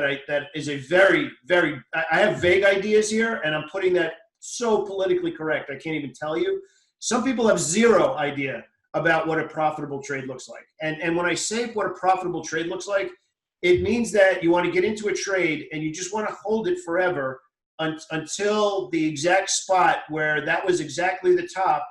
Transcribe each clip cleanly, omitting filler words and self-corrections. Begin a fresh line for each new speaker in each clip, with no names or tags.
that is a very, very, I have vague ideas here, and I'm putting that so politically correct, I can't even tell you. Some people have zero idea about what a profitable trade looks like. And when I say what a profitable trade looks like, it means that you want to get into a trade and you just want to hold it forever until the exact spot where that was exactly the top.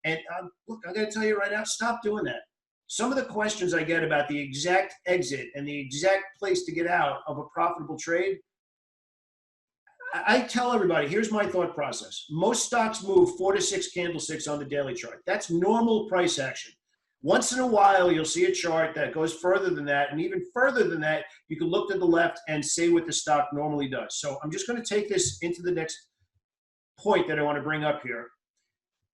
And look, I got to tell you right now, stop doing that. Some of the questions I get about the exact exit and the exact place to get out of a profitable trade, I tell everybody, here's my thought process. Most stocks move 4 to 6 candlesticks on the daily chart. That's normal price action. Once in a while, you'll see a chart that goes further than that, and even further than that, you can look to the left and say what the stock normally does. So I'm just going to take this into the next point that I want to bring up here.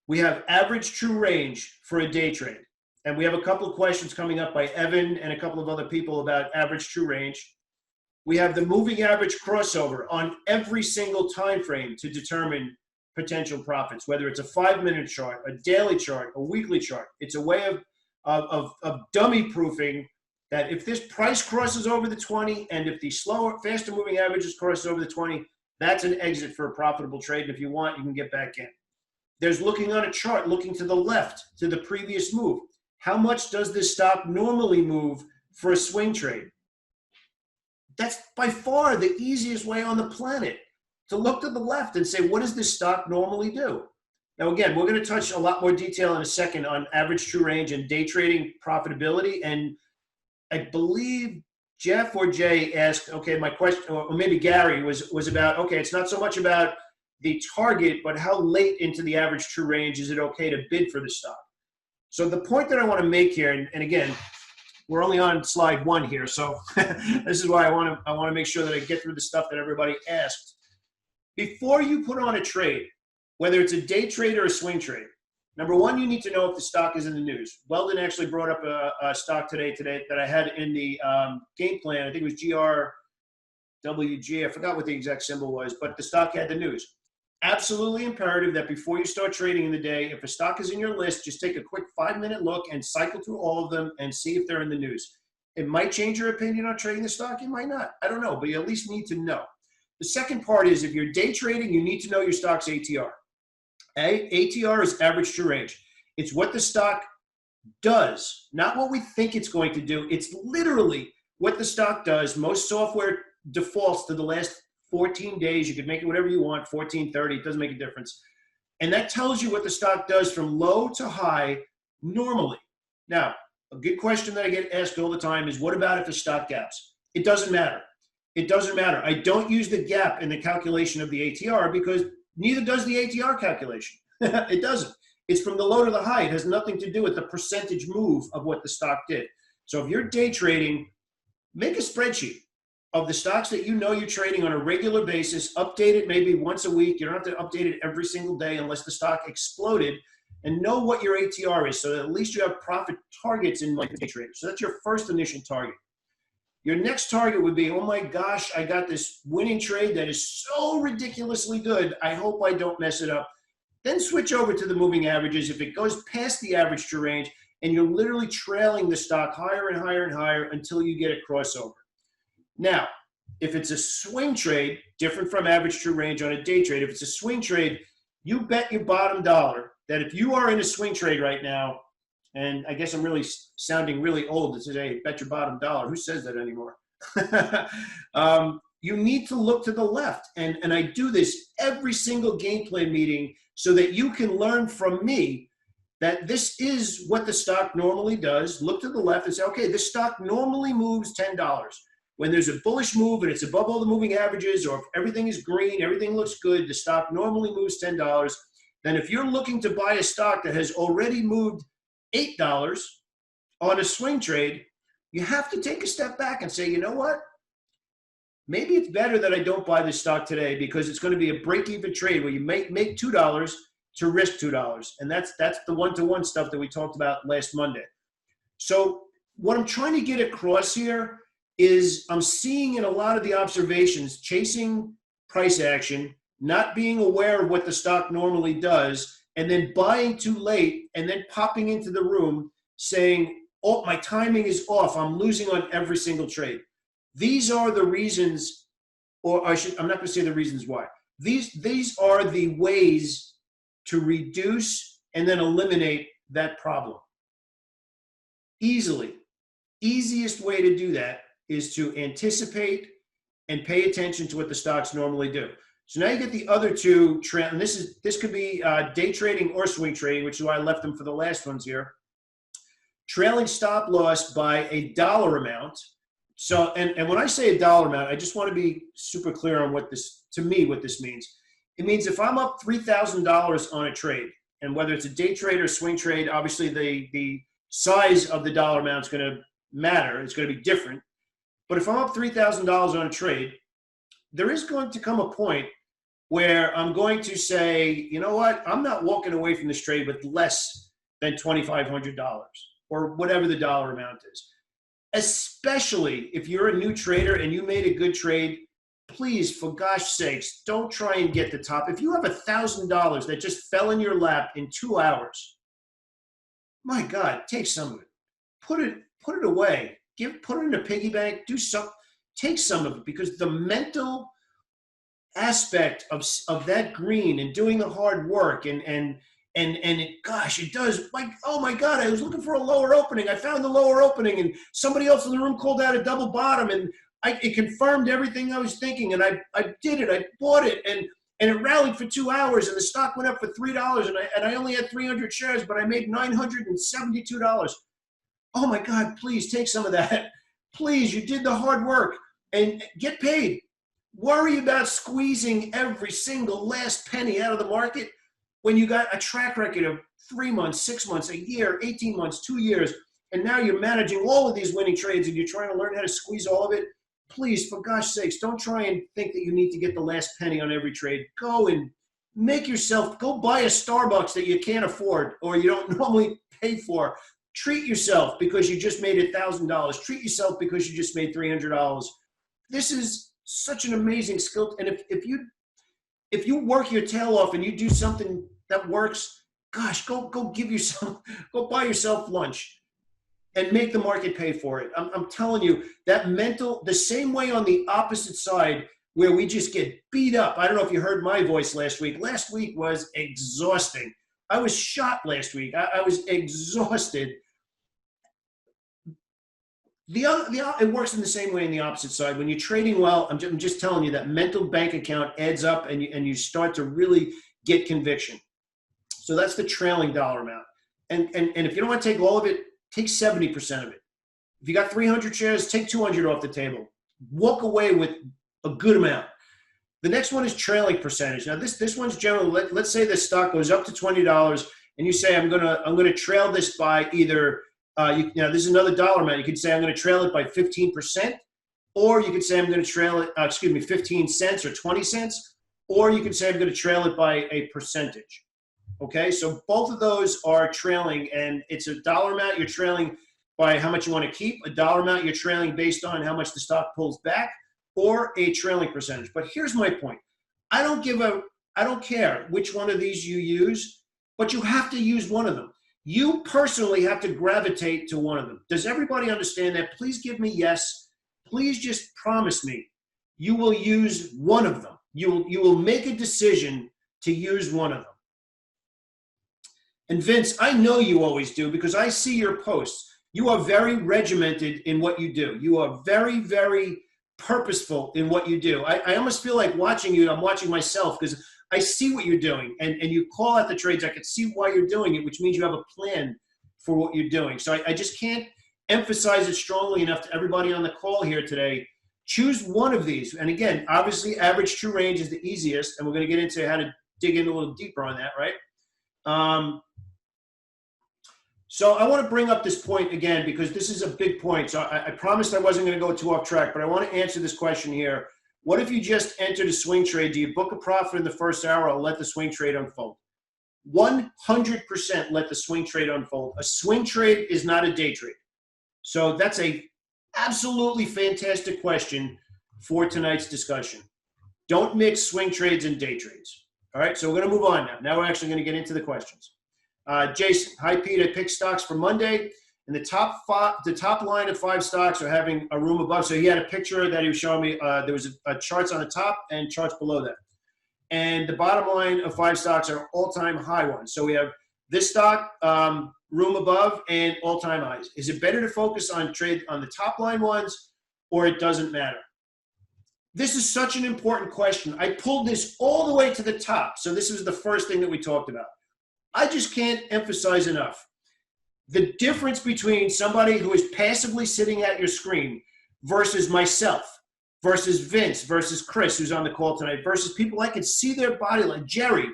We have average true range for a day trade. And we have a couple of questions coming up by Evan and a couple of other people about average true range. We have the moving average crossover on every single time frame to determine potential profits, whether it's a 5-minute chart, a daily chart, a weekly chart. It's a way of dummy proofing that if this price crosses over the 20 and if the slower, faster moving averages crosses over the 20, that's an exit for a profitable trade. And if you want, you can get back in. There's looking on a chart, looking to the left to the previous move. How much does this stock normally move for a swing trade? That's by far the easiest way on the planet to look to the left and say, what does this stock normally do? Now, again, we're going to touch a lot more detail in a second on average true range and day trading profitability. And I believe Jeff or Jay asked, okay, my question, or maybe Gary was about, okay, it's not so much about the target, but how late into the average true range is it okay to bid for the stock? So the point that I want to make here, and again, we're only on slide 1 here, so this is why I want to make sure that I get through the stuff that everybody asked. Before you put on a trade, whether it's a day trade or a swing trade, number one, you need to know if the stock is in the news. Weldon actually brought up a stock today that I had in the game plan. I think it was GRWG. I forgot what the exact symbol was, but the stock had the news. Absolutely imperative that before you start trading in the day, if a stock is in your list, just take a quick 5-minute look and cycle through all of them and see if they're in the news. It might change your opinion on trading the stock. It might not. I don't know, but you at least need to know. The second part is if you're day trading, you need to know your stock's ATR. ATR is average true range. It's what the stock does, not what we think it's going to do. It's literally what the stock does. Most software defaults to the last 14 days. You could make it whatever you want, 14, 30, it doesn't make a difference. And that tells you what the stock does from low to high normally. Now, a good question that I get asked all the time is, what about if the stock gaps? It doesn't matter. It doesn't matter. I don't use the gap in the calculation of the ATR because neither does the ATR calculation. It doesn't. It's from the low to the high. It has nothing to do with the percentage move of what the stock did. So if you're day trading, make a spreadsheet of the stocks that you know you're trading on a regular basis, update it maybe once a week. You don't have to update it every single day unless the stock exploded, and know what your ATR is so that at least you have profit targets in mind day trading. So that's your first initial target. Your next target would be, oh my gosh, I got this winning trade that is so ridiculously good. I hope I don't mess it up. Then switch over to the moving averages. If it goes past the average true range and you're literally trailing the stock higher and higher and higher until you get a crossover. Now, if it's a swing trade, different from average true range on a day trade, if it's a swing trade, you bet your bottom dollar that if you are in a swing trade right now, and I guess I'm really sounding really old today, bet your bottom dollar. Who says that anymore? You need to look to the left. And I do this every single game plan meeting so that you can learn from me that this is what the stock normally does. Look to the left and say, okay, this stock normally moves $10. When there's a bullish move and it's above all the moving averages, or if everything is green, everything looks good, the stock normally moves $10. Then if you're looking to buy a stock that has already moved $8 on a swing trade, you have to take a step back and say, you know what? Maybe it's better that I don't buy this stock today because it's going to be a break-even trade where you make $2 to risk $2. And that's the one-to-one stuff that we talked about last Monday. So what I'm trying to get across here is I'm seeing in a lot of the observations, chasing price action, not being aware of what the stock normally does, and then buying too late, and then popping into the room saying, oh, my timing is off. I'm losing on every single trade. These are the reasons, or I'm not going to say the reasons why. These are the ways to reduce and then eliminate that problem. Easiest way to do that is to anticipate and pay attention to what the stocks normally do. So now you get the other two trend, and this could be day trading or swing trading, which is why I left them for the last ones here. Trailing stop loss by a dollar amount. So, and when I say a dollar amount, I just want to be super clear on what this means. It means if I'm up $3,000 on a trade, and whether it's a day trade or swing trade, obviously the size of the dollar amount is going to matter. It's going to be different. But if I'm up $3,000 on a trade, there is going to come a point where I'm going to say, you know what, I'm not walking away from this trade with less than $2,500 or whatever the dollar amount is. Especially if you're a new trader and you made a good trade, please, for gosh sakes, don't try and get the top. If you have $1,000 that just fell in your lap in 2 hours, my God, take some of it. Put it away. Put it in a piggy bank. Take some of it, because the mental aspect of that green and doing the hard work and gosh, it does, like, oh my God, I was looking for a lower opening. I found the lower opening, and somebody else in the room called out a double bottom, and it confirmed everything I was thinking, and I did it. I bought it, and it rallied for 2 hours, and the stock went up for $3, and I only had 300 shares, but I made $972. Oh my God, please take some of that. Please, you did the hard work and get paid. Worry about squeezing every single last penny out of the market when you got a track record of 3 months, 6 months, a year, 18 months, 2 years, and now you're managing all of these winning trades and you're trying to learn how to squeeze all of it. Please, for gosh sakes, don't try and think that you need to get the last penny on every trade. Go and go buy a Starbucks that you can't afford or you don't normally pay for. Treat yourself because you just made $1,000. Treat yourself because you just made $300. This is such an amazing skill. And if you work your tail off and you do something that works, gosh, go buy yourself lunch and make the market pay for it. I'm telling you, the same way on the opposite side where we just get beat up. I don't know if you heard my voice last week. Last week was exhausting. I was shot last week. I was exhausted. It works in the same way in the opposite side. When you're trading well, I'm just telling you that mental bank account adds up and you start to really get conviction. So that's the trailing dollar amount. And if you don't want to take all of it, take 70% of it. If you got 300 shares, take 200 off the table. Walk away with a good amount. The next one is trailing percentage. Now this one's generally, let's say the stock goes up to $20 and you say, I'm gonna trail this by either, this is another dollar amount. You could say I'm gonna trail it by 15%, or you could say I'm gonna trail it, 15 cents or 20 cents, or you could say I'm gonna trail it by a percentage. Okay, so both of those are trailing, and it's a dollar amount you're trailing by how much you want to keep, a dollar amount you're trailing based on how much the stock pulls back, or a trailing percentage. But here's my point. I don't care which one of these you use, but you have to use one of them. You personally have to gravitate to one of them. Does everybody understand that? Please give me yes. Please just promise me you will use one of them. You will make a decision to use one of them. And Vince, I know you always do because I see your posts. You are very regimented in what you do. You are very, very purposeful in what you do. I almost feel like watching you, I'm watching myself because I see what you're doing and you call out the trades. I can see why you're doing it, which means you have a plan for what you're doing. So I just can't emphasize it strongly enough to everybody on the call here today. Choose one of these. And again, obviously average true range is the easiest, and we're going to get into how to dig in a little deeper on that, right? So I want to bring up this point again because this is a big point. So I promised I wasn't going to go too off track, but I want to answer this question here. What if you just entered a swing trade? Do you book a profit in the first hour or let the swing trade unfold? 100% let the swing trade unfold. A swing trade is not a day trade. So that's a absolutely fantastic question for tonight's discussion. Don't mix swing trades and day trades. All right, so we're going to move on now. Now we're actually going to get into the questions. Jason, hi Pete, I picked stocks for Monday And the top line of 5 stocks are having a room above. So he had a picture that he was showing me. There was a charts on the top and charts below that. And the bottom line of 5 stocks are all-time high ones. So we have this stock, room above, and all-time highs. Is it better to focus on trade on the top line ones, or it doesn't matter? This is such an important question. I pulled this all the way to the top. So this was the first thing that we talked about. I just can't emphasize enough the difference between somebody who is passively sitting at your screen versus myself, versus Vince, versus Chris, who's on the call tonight, versus people I can see their body language, Jerry,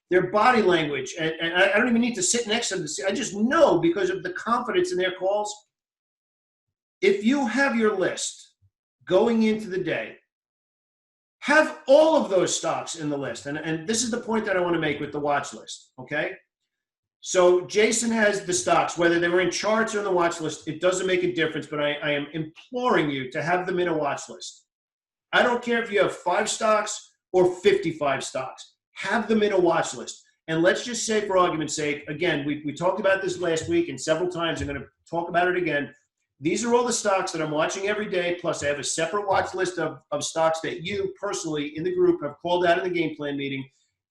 their body language. And I don't even need to sit next to them to see. I just know because of the confidence in their calls. If you have your list going into the day, have all of those stocks in the list. And this is the point that I want to make with the watch list, okay? So Jason has the stocks, whether they were in charts or in the watch list, it doesn't make a difference, but I am imploring you to have them in a watch list. I don't care if you have 5 stocks or 55 stocks. Have them in a watch list. And let's just say, for argument's sake, again, we talked about this last week and several times. I'm going to talk about it again. These are all the stocks that I'm watching every day, plus I have a separate watch list of stocks that you personally in the group have called out in the game plan meeting.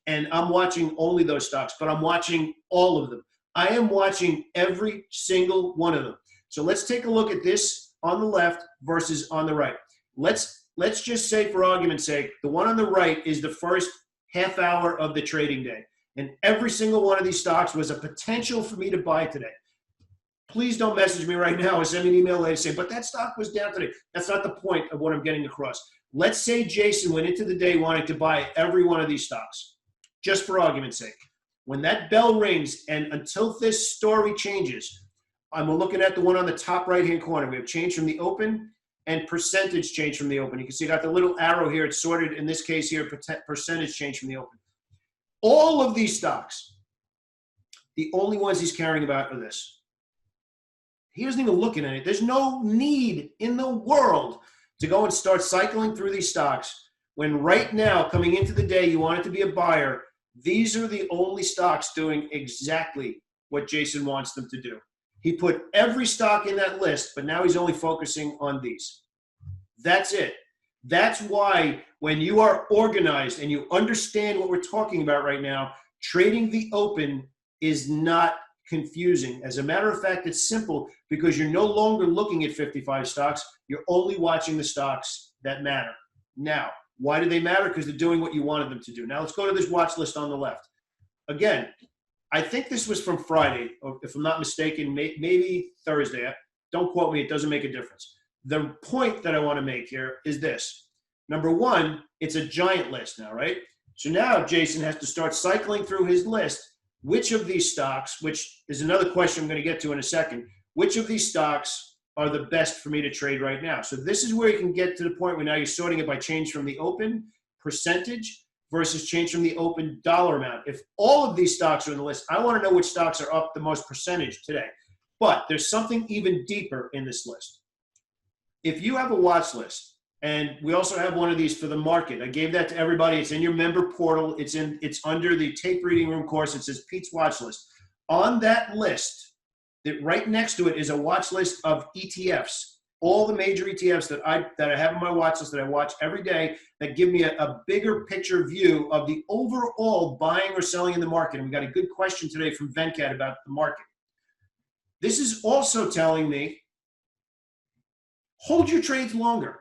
And I'm watching only those stocks, but I'm watching all of them. I am watching every single one of them. So let's take a look at this on the left versus on the right. Let's just say, for argument's sake, the one on the right is the first half hour of the trading day. And every single one of these stocks was a potential for me to buy today. Please don't message me right now or send me an email later saying, but that stock was down today. That's not the point of what I'm getting across. Let's say Jason went into the day wanting to buy every one of these stocks. Just for argument's sake. When that bell rings and until this story changes, I'm looking at the one on the top right-hand corner. We have change from the open and percentage change from the open. You can see I got the little arrow here. It's sorted, in this case here, percentage change from the open. All of these stocks, the only ones he's caring about are this. He isn't even looking at it. There's no need in the world to go and start cycling through these stocks when right now, coming into the day, you want it to be a buyer. These are the only stocks doing exactly what Jason wants them to do. He put every stock in that list, but now he's only focusing on these. That's it. That's why when you are organized and you understand what we're talking about right now, trading the open is not confusing. As a matter of fact, it's simple because you're no longer looking at 55 stocks. You're only watching the stocks that matter. Now, why do they matter? Because they're doing what you wanted them to do. Now let's go to this watch list on the left. Again, I think this was from Friday, or if I'm not mistaken, maybe Thursday. Don't quote me. It doesn't make a difference. The point that I want to make here is this. Number one, it's a giant list now, right? So now Jason has to start cycling through his list. Which of these stocks, which is another question I'm going to get to in a second, which of these stocks are the best for me to trade right now? So this is where you can get to the point where now you're sorting it by change from the open, percentage, versus change from the open, dollar amount. If all of these stocks are in the list, I want to know which stocks are up the most percentage today. But there's something even deeper in this list. If you have a watch list, and we also have one of these for the market. I gave that to everybody. It's in your member portal. It's under the tape reading room course. It says Pete's watch list. On that list, that right next to it is a watch list of ETFs, all the major ETFs that I have on my watch list that I watch every day that give me a bigger picture view of the overall buying or selling in the market. And we got a good question today from Venkat about the market. This is also telling me, hold your trades longer.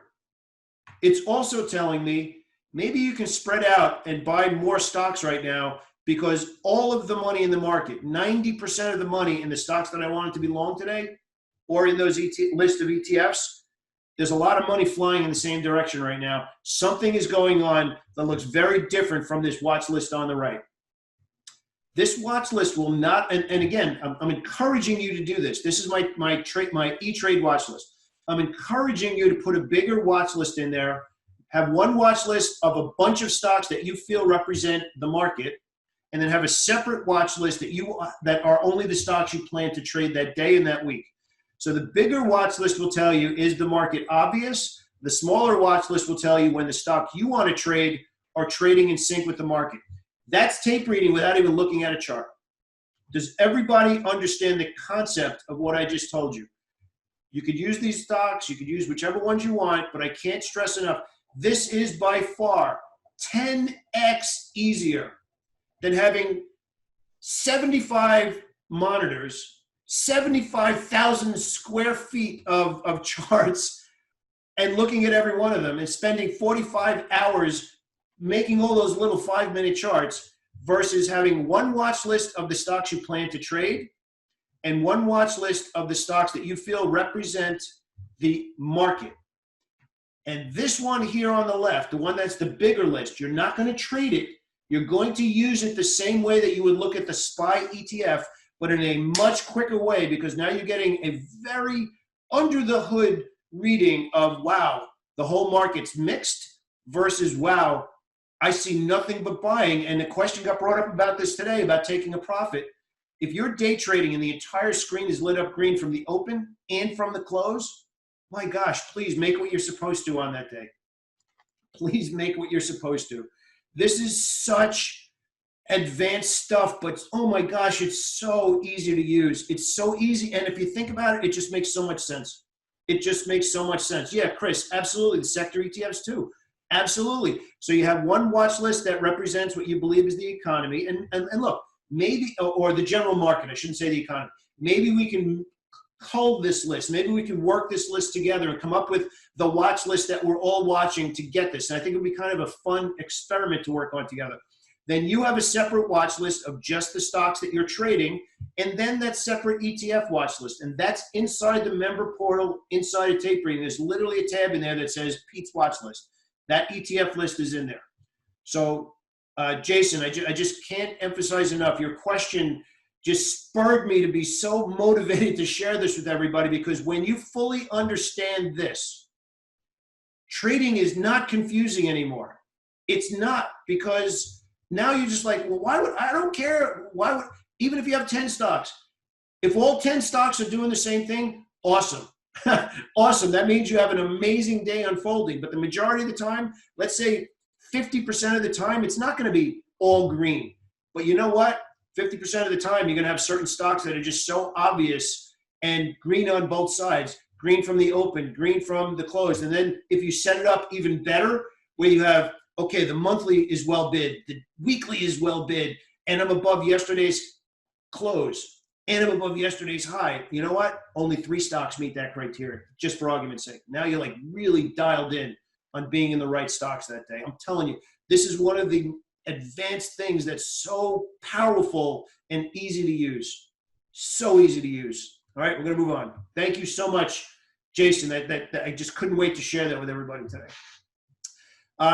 It's also telling me, maybe you can spread out and buy more stocks right now because all of the money in the market, 90% of the money in the stocks that I wanted to be long today, or in those list of ETFs, there's a lot of money flying in the same direction right now. Something is going on that looks very different from this watch list on the right. This watch list will not, and again, I'm encouraging you to do this. This is my E-Trade watch list. I'm encouraging you to put a bigger watch list in there. Have one watch list of a bunch of stocks that you feel represent the market, and then have a separate watch list that are only the stocks you plan to trade that day and that week. So the bigger watch list will tell you, is the market obvious? The smaller watch list will tell you when the stock you want to trade are trading in sync with the market. That's tape reading without even looking at a chart. Does everybody understand the concept of what I just told you? You could use these stocks, you could use whichever ones you want, but I can't stress enough. This is by far 10x easier than having 75 monitors, 75,000 square feet of charts, and looking at every one of them and spending 45 hours making all those little 5-minute charts versus having one watch list of the stocks you plan to trade and one watch list of the stocks that you feel represent the market. And this one here on the left, the one that's the bigger list, you're not going to trade it. You're going to use it the same way that you would look at the SPY ETF, but in a much quicker way, because now you're getting a very under the hood reading of, wow, the whole market's mixed versus, wow, I see nothing but buying. And the question got brought up about this today, about taking a profit. If you're day trading and the entire screen is lit up green from the open and from the close, my gosh, please make what you're supposed to on that day. Please make what you're supposed to. This is such advanced stuff, but oh my gosh, it's so easy to use. It's so easy. And if you think about it, it just makes so much sense. It just makes so much sense. Yeah, Chris, absolutely. The sector ETFs too. Absolutely. So you have one watch list that represents what you believe is the economy. And look, maybe, or the general market, I shouldn't say the economy. Maybe we can cull this list. Maybe we can work this list together and come up with the watch list that we're all watching to get this. And I think it would be kind of a fun experiment to work on together. Then you have a separate watch list of just the stocks that you're trading, and then that separate ETF watch list. And that's inside the member portal, inside of Tape Reading. There's literally a tab in there that says Pete's watch list. That ETF list is in there. So, Jason, I just can't emphasize enough. Your question just spurred me to be so motivated to share this with everybody, because when you fully understand this, trading is not confusing anymore. It's not, because now you're just like, well, why would, I don't care. Why would, even if you have 10 stocks, if all 10 stocks are doing the same thing, awesome. Awesome. That means you have an amazing day unfolding. But the majority of the time, let's say 50% of the time, it's not going to be all green. But you know what? 50% of the time, you're going to have certain stocks that are just so obvious and green on both sides. Green from the open, green from the close. And then if you set it up even better, where you have, okay, the monthly is well bid, the weekly is well bid, and I'm above yesterday's close, and I'm above yesterday's high. You know what? Only 3 stocks meet that criteria, just for argument's sake. Now you're like really dialed in on being in the right stocks that day. I'm telling you, this is one of the advanced things that's so powerful and easy to use. So easy to use. All right, we're going to move on. Thank you so much, Jason. That I just couldn't wait to share that with everybody today.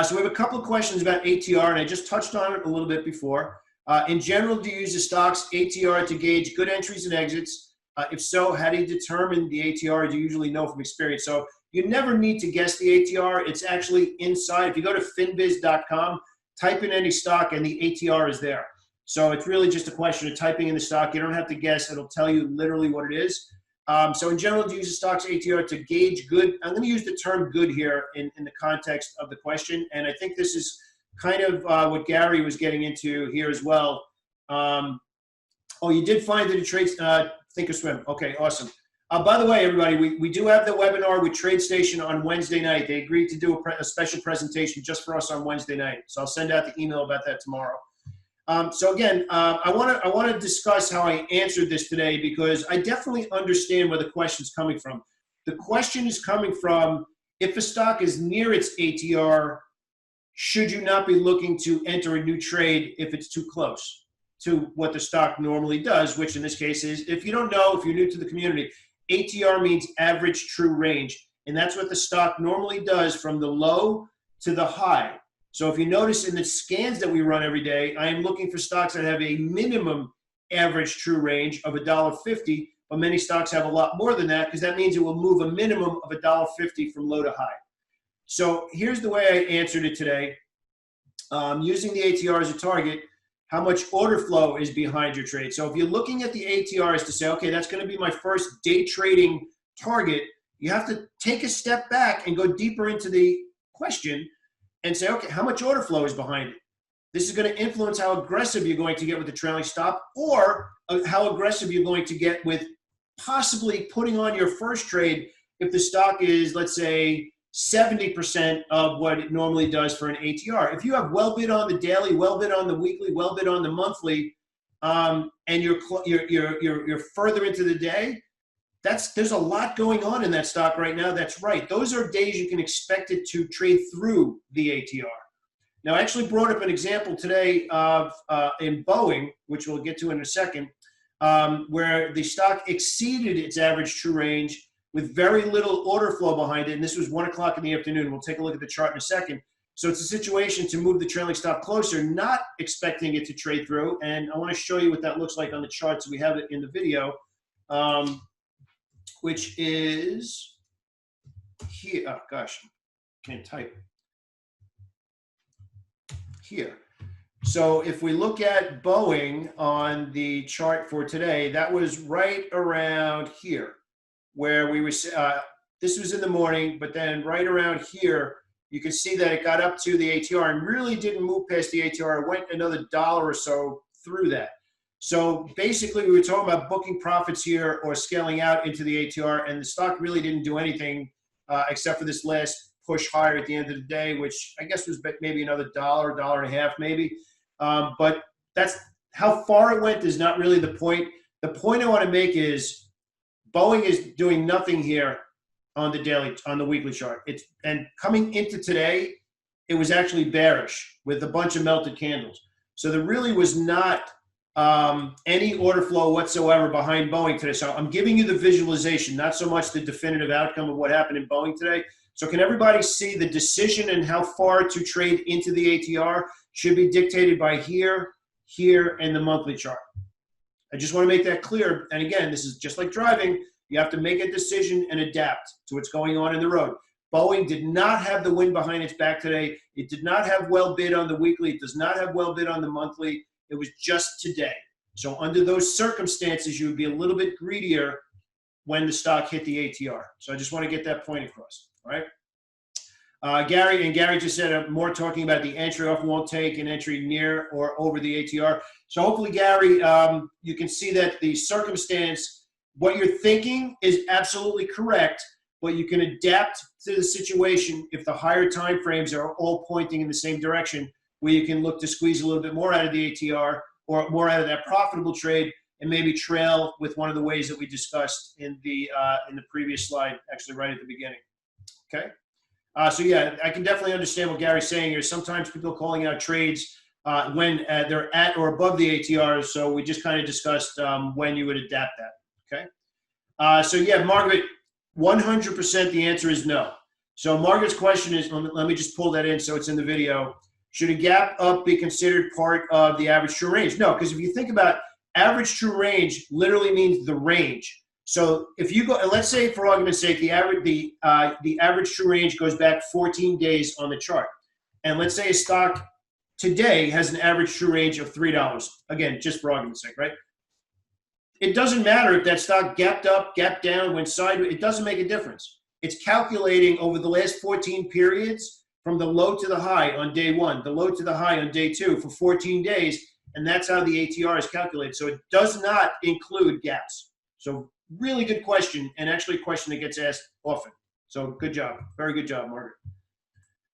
So we have a couple of questions about ATR, and I just touched on it a little bit before. In general, do you use the stock's ATR to gauge good entries and exits? If so, how do you determine the ATR? Do you usually know from experience? So you never need to guess the ATR. It's actually inside. If you go to finbiz.com, type in any stock, and the ATR is there. So it's really just a question of typing in the stock. You don't have to guess. It'll tell you literally what it is. So in general, do you use the stock's ATR to gauge good? I'm going to use the term good here in the context of the question. And I think this is kind of what Gary was getting into here as well. Oh, you did find that it trades Thinkorswim. Okay, awesome. By the way, everybody, we do have the webinar with TradeStation on Wednesday night. They agreed to do a special presentation just for us on Wednesday night. So I'll send out the email about that tomorrow. So again, I want to discuss how I answered this today, because I definitely understand where the question's coming from. The question is coming from, if a stock is near its ATR, should you not be looking to enter a new trade if it's too close to what the stock normally does, which in this case is, if you don't know, if you're new to the community, ATR means average true range. And that's what the stock normally does from the low to the high. So if you notice in the scans that we run every day, I am looking for stocks that have a minimum average true range of $1.50, but many stocks have a lot more than that, because that means it will move a minimum of $1.50 from low to high. So here's the way I answered it today. Using the ATR as a target, how much order flow is behind your trade. So if you're looking at the ATRs to say, okay, that's going to be my first day trading target, you have to take a step back and go deeper into the question and say, okay, how much order flow is behind it? this is going to influence how aggressive you're going to get with the trailing stop, or how aggressive you're going to get with possibly putting on your first trade if the stock is, let's say, 70% of what it normally does for an ATR. If you have well bid on the daily, well bid on the weekly, well bid on the monthly, and you're further into the day, there's a lot going on in that stock right now. That's right. Those are days you can expect it to trade through the ATR. Now, I actually brought up an example today of in Boeing, which we'll get to in a second, where the stock exceeded its average true range with very little order flow behind it. And this was 1 o'clock in the afternoon. We'll take a look at the chart in a second. So it's a situation to move the trailing stop closer, not expecting it to trade through. And I want to show you what that looks like on the chart. So we have it in the video, which is here. Oh, gosh, can't type. Here. So if we look at Boeing on the chart for today, that was right around here where we were, this was in the morning, but then right around here, you can see that it got up to the ATR and really didn't move past the ATR. It went another $1 or so through that. So basically we were talking about booking profits here or scaling out into the ATR, and the stock really didn't do anything except for this last push higher at the end of the day, which I guess was maybe another $1, $1.50 maybe. But that's how far it went is not really the point. The point I want to make is Boeing is doing nothing here on the weekly chart. And coming into today, it was actually bearish with a bunch of melted candles. So there really was not any order flow whatsoever behind Boeing today. So I'm giving you the visualization, not so much the definitive outcome of what happened in Boeing today. So can everybody see the decision and how far to trade into the ATR should be dictated by here, and the monthly chart? I just want to make that clear. And again, this is just like driving. You have to make a decision and adapt to what's going on in the road. Boeing did not have the wind behind its back today. It did not have well bid on the weekly. It does not have well bid on the monthly. It was just today. So under those circumstances, you would be a little bit greedier when the stock hit the ATR. So I just want to get that point across. All right. Gary just said more talking about the entry off won't take an entry near or over the ATR. So hopefully, Gary, you can see that the circumstance, what you're thinking is absolutely correct, but you can adapt to the situation if the higher time frames are all pointing in the same direction, where you can look to squeeze a little bit more out of the ATR or more out of that profitable trade, and maybe trail with one of the ways that we discussed in the previous slide, actually right at the beginning. Okay. So yeah, I can definitely understand what Gary's saying here. Sometimes people are calling out trades when they're at or above the ATRs. So we just kind of discussed when you would adapt that. Okay. So yeah, Margaret, 100% the answer is no. So Margaret's question is, let me just pull that in so it's in the video. Should a gap up be considered part of the average true range? No, because if you think about average true range, literally means the range. So if you go, and let's say for argument's sake, the average true range goes back 14 days on the chart. And let's say a stock today has an average true range of $3. Again, just for argument's sake, right? It doesn't matter if that stock gapped up, gapped down, went sideways. It doesn't make a difference. It's calculating over the last 14 periods from the low to the high on day one, the low to the high on day two for 14 days. And that's how the ATR is calculated. So it does not include gaps. So really good question, and actually a question that gets asked often. So good job. Very good job, Margaret.